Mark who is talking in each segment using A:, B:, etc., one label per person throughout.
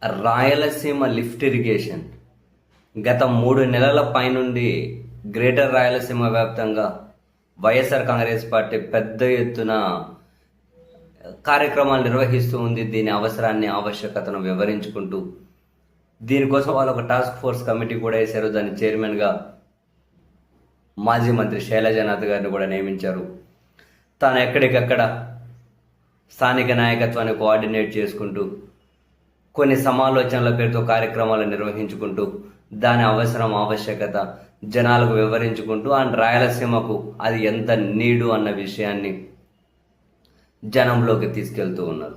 A: Rayalaseema lift irrigation గత 3 నెలల పైనుండి గ్రేటర్ రాయలసీమ వ్యాప్తంగా వైఎస్ఆర్ కాంగ్రెస్ పార్టీ పెద్ద ఎత్తున కార్యక్రమాలు నిర్వహిస్తూ ఉంది. దీని అవసరాన్ని, ఆవశ్యకతను వివరించుకుంటూ దీనికోసం వాళ్ళు ఒక టాస్క్ ఫోర్స్ కమిటీ కూడా వేశారు. దాని చైర్మన్గా మాజీ మంత్రి శైలజానాథ్ గారిని కూడా నియమించారు. తాను ఎక్కడికక్కడ స్థానిక నాయకత్వాన్ని కోఆర్డినేట్ చేసుకుంటూ కొన్ని సమాలోచనల పేరుతో కార్యక్రమాలు నిర్వహించుకుంటూ దాని అవసరం, ఆవశ్యకత జనాలకు వివరించుకుంటూ అండ్ రాయలసీమకు అది ఎంత నీడు అన్న విషయాన్ని జనంలోకి తీసుకెళ్తూ ఉన్నారు.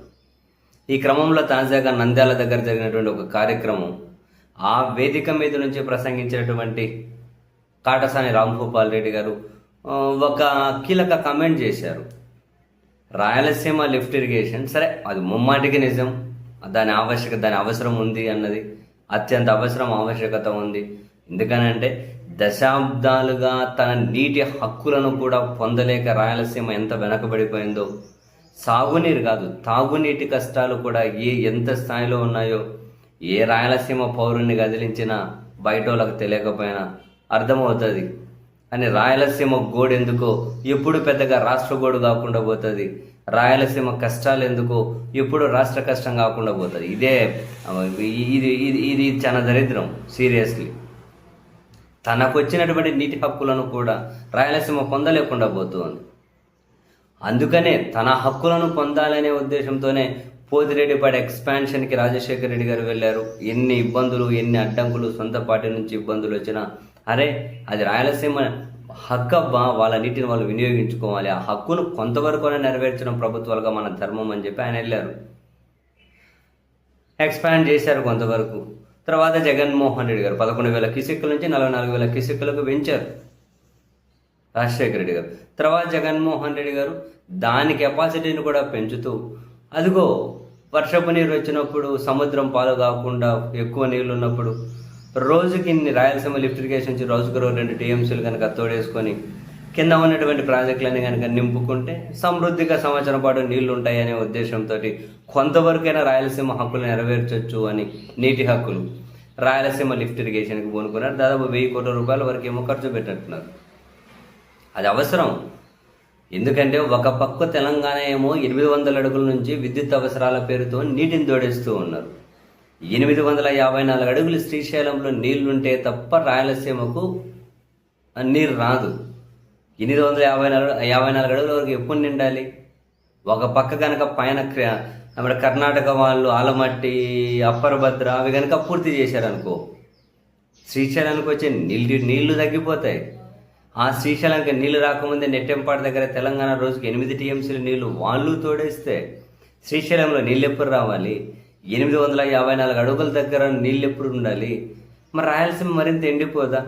A: ఈ క్రమంలో తాజాగా నంద్యాల దగ్గర జరిగినటువంటి ఒక కార్యక్రమం, ఆ వేదిక మీద నుంచి ప్రసంగించినటువంటి కాటసాని రాంభూపాల్ రెడ్డి గారు ఒక కీలక కామెంట్ చేశారు. రాయలసీమ లిఫ్ట్ ఇరిగేషన్ సరే, అది ముమ్మాటికి నిజం, దాని అవసరం ఉంది అన్నది అత్యంత అవసరం, ఆవశ్యకత ఉంది. ఎందుకనంటే దశాబ్దాలుగా తన నీటి హక్కులను కూడా పొందలేక రాయలసీమ ఎంత వెనకబడిపోయిందో, సాగునీరు కాదు తాగునీటి కష్టాలు కూడా ఎంత స్థాయిలో ఉన్నాయో ఏ రాయలసీమ పౌరుని కదిలించినా బయట వాళ్ళకు తెలియకపోయినా అర్థమవుతుంది. అని రాయలసీమ గోడు ఎందుకో ఎప్పుడు పెద్దగా రాష్ట్ర గోడు కాకుండా పోతుంది, రాయలసీమ కష్టాలు ఎందుకో ఎప్పుడు రాష్ట్ర కష్టం కాకుండా పోతుంది. ఇది చాలా దరిద్రం. సీరియస్లీ తనకు వచ్చినటువంటి నీటి హక్కులను కూడా రాయలసీమ పొందలేకుండా పోతుంది. అందుకనే తన హక్కులను పొందాలనే ఉద్దేశంతోనే పోతిరెడ్డిపాడు ఎక్స్పాన్షన్కి రాజశేఖర రెడ్డి గారు వెళ్ళారు. ఎన్ని ఇబ్బందులు, ఎన్ని అడ్డంకులు, సొంత పార్టీ నుంచి ఇబ్బందులు వచ్చినా అరే అది రాయలసీమ హక్కబ్బా, వాళ్ళ నీటిని వాళ్ళు వినియోగించుకోవాలి, ఆ హక్కును కొంతవరకు నెరవేర్చడం ప్రభుత్వాలుగా మన ధర్మం అని చెప్పి ఆయన వెళ్ళారు. ఎక్స్పాండ్ చేశారు కొంతవరకు. తర్వాత జగన్మోహన్ రెడ్డి గారు 11,000 క్యూసెక్కుల నుంచి 44,000 క్యూసెక్కులకు పెంచారు రాజశేఖర రెడ్డి గారు. తర్వాత జగన్మోహన్ రెడ్డి గారు దాని కెపాసిటీని కూడా పెంచుతూ అదిగో వర్షపు నీరు వచ్చినప్పుడు సముద్రం పాలు కాకుండా ఎక్కువ నీళ్ళు ఉన్నప్పుడు రోజుకి ఇన్ని రాయలసీమ లిఫ్ట్ ఇరిగేషన్ నుంచి రోజుకు 2 టీఎంసీలు కనుక తోడేసుకొని కింద ఉన్నటువంటి ప్రాజెక్టులని కనుక నింపుకుంటే సమృద్ధిగా సంవత్సరం పాటు నీళ్లు ఉంటాయనే ఉద్దేశంతో కొంతవరకైనా రాయలసీమ హక్కులు నెరవేర్చొచ్చు అని నీటి హక్కులు రాయలసీమ లిఫ్ట్ ఇరిగేషన్కి పూనుకున్నారు. దాదాపు 1,000 కోట్ల రూపాయల వరకు ఏమో ఖర్చు పెట్టినట్టున్నారు. అది అవసరం. ఎందుకంటే ఒక పక్క తెలంగాణ ఏమో 800 అడుగుల నుంచి విద్యుత్ అవసరాల పేరుతో నీటిని తోడేస్తూ ఉన్నారు. 854 అడుగులు శ్రీశైలంలో నీళ్లుంటే తప్ప రాయలసీమకు నీరు రాదు. 854 అడుగుల వరకు ఎప్పుడు నిండాలి? ఒక పక్క కనుక పైన మన కర్ణాటక వాళ్ళు ఆలమట్టి, అప్పర్ భద్ర అవి కనుక పూర్తి చేశారనుకో శ్రీశైలానికి వచ్చే నీళ్లు తగ్గిపోతాయి. ఆ శ్రీశైలానికి నీళ్లు రాకముందే నెట్టెంపాడు దగ్గర తెలంగాణ రోజుకి 8 టీఎంసీల నీళ్లు వాళ్ళు తోడేస్తే శ్రీశైలంలో నీళ్ళు ఎప్పుడు రావాలి? 854 అడుగుల దగ్గర నీళ్ళు ఎప్పుడు ఉండాలి? మరి రాయలసీమ మరింత ఎండిపోదా?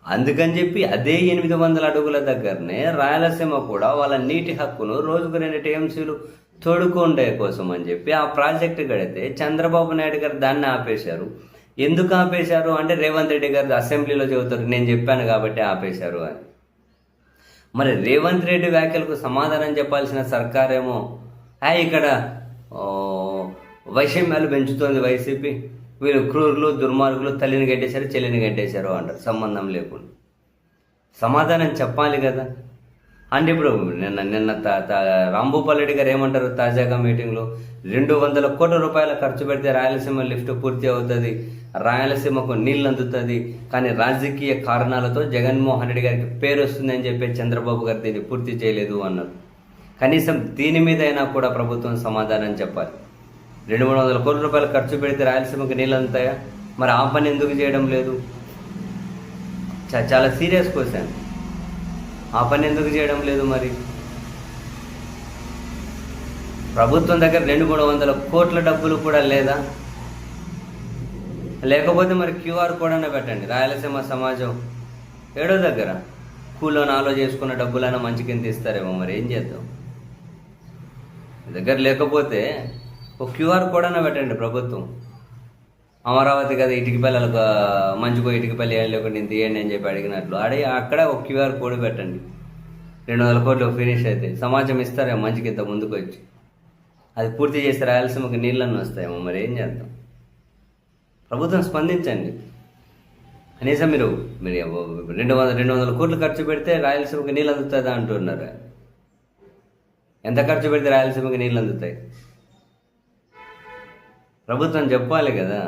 A: అందుకని చెప్పి అదే 800 అడుగుల దగ్గరనే రాయలసీమ కూడా వాళ్ళ నీటి హక్కును రోజుకు 2 టీఎంసీలు తోడుకుండే కోసం అని చెప్పి ఆ ప్రాజెక్టు కడితే చంద్రబాబు నాయుడు గారు దాన్ని ఆపేశారు. ఎందుకు ఆపేశారు అంటే రేవంత్ రెడ్డి గారు అసెంబ్లీలో చెబుతారు నేను చెప్పాను కాబట్టి ఆపేశారు అని. మరి రేవంత్ రెడ్డి వ్యాఖ్యలకు సమాధానం చెప్పాల్సిన సర్కారేమో ఇక్కడ వైషమ్యాలు పెంచుతోంది వైసీపీ, వీళ్ళు క్రూరులు, దుర్మార్గులు, తల్లిని గంటేశారు, చెల్లిని గంటేశారు అంటారు సంబంధం లేకుండా. సమాధానం చెప్పాలి కదా. అంటే ఇప్పుడు నిన్న రాంభూపాల్ రెడ్డి గారు ఏమంటారు తాజాగా మీటింగ్లో, 200 కోట్ల రూపాయల ఖర్చు పెడితే రాయలసీమ లిఫ్ట్ పూర్తి అవుతుంది, రాయలసీమకు నీళ్ళు అందుతుంది, కానీ రాజకీయ కారణాలతో జగన్మోహన్ రెడ్డి గారికి పేరు వస్తుందని చెప్పి చంద్రబాబు గారు దీన్ని పూర్తి చేయలేదు అన్నారు. కనీసం దీని మీద అయినా కూడా ప్రభుత్వం సమాధానం చెప్పాలి. 200-300 కోట్ల రూపాయలు ఖర్చు పెడితే రాయలసీమకు నీళ్ళు అందుతాయా? మరి ఆ పని ఎందుకు చేయడం లేదు? చాలా సీరియస్ క్వశ్చన్. ఆ పని ఎందుకు చేయడం లేదు? మరి ప్రభుత్వం దగ్గర 200-300 కోట్ల డబ్బులు కూడా లేదా? లేకపోతే మరి QR కోడ్ అన్న పెట్టండి. రాయలసీమ సమాజం ఏడో దగ్గర కూలో నాలో చేసుకున్న డబ్బులైనా మంచి కింద ఇస్తారేమో. మరి ఏం చేద్దాం? దగ్గర లేకపోతే ఒక QR కోడ్ అన్న పెట్టండి ప్రభుత్వం. అమరావతి కదా ఇటుకపల్లి మంచిగా ఇటుకపల్లి ఏం లేకుండా ఇంత ఇవ్వండి అని చెప్పి అడిగినట్లు అక్కడ ఒక QR కోడ్ పెట్టండి. 200 కోట్లు ఫినిష్ అయితే సమాజం ఇస్తారేమో మంచికి ఇంత ముందుకు వచ్చి. అది పూర్తి చేస్తే రాయలసీమకు నీళ్ళన్నీ వస్తాయేమో. మరి ఏం చేద్దాం? ప్రభుత్వం స్పందించండి. కనీసం మీరు మీరు 200 కోట్లు ఖర్చు పెడితే రాయలసీమకి నీళ్ళు అందుతుందా అంటున్నారు. ఎంత ఖర్చు పెడితే రాయలసీమకి నీళ్ళు అందుతాయి? ప్రభుత్వం చెప్పాలి కదా.